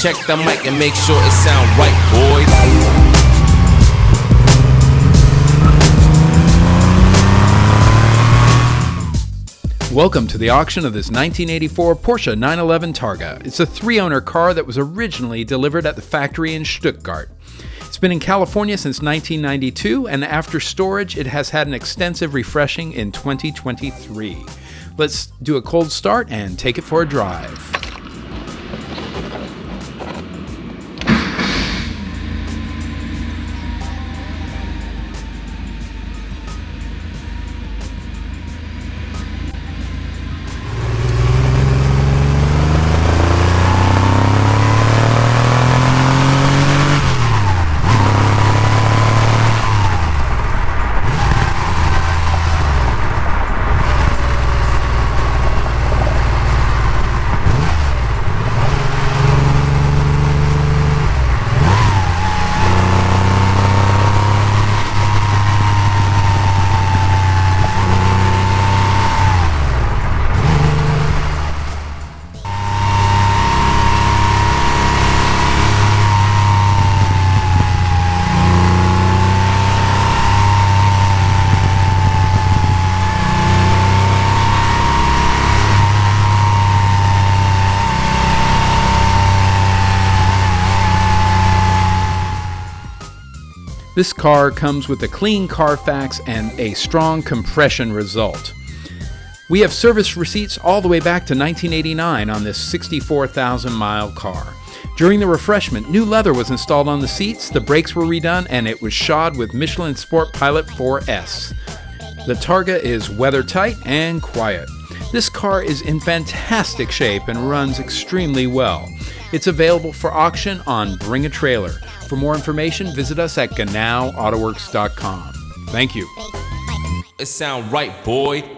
check the mic and make sure it sound right, boys. Welcome to the auction of this 1984 Porsche 911 Targa. It's a 3-owner car that was originally delivered at the factory in Stuttgart. It's been in California since 1992, and after storage, it has had an extensive refreshing in 2023. Let's do a cold start and take it for a drive. This car comes with a clean Carfax and a strong compression result. We have service receipts all the way back to 1989 on this 64,000-mile car. During the refreshment, new leather was installed on the seats, the brakes were redone, and it was shod with Michelin Pilot Sport 4S. The Targa is weather-tight and quiet. This car is in fantastic shape and runs extremely well. It's available for auction on Bring a Trailer. For more information, visit us at Genau, AutoWerks.com. Thank you. It sound right, boy.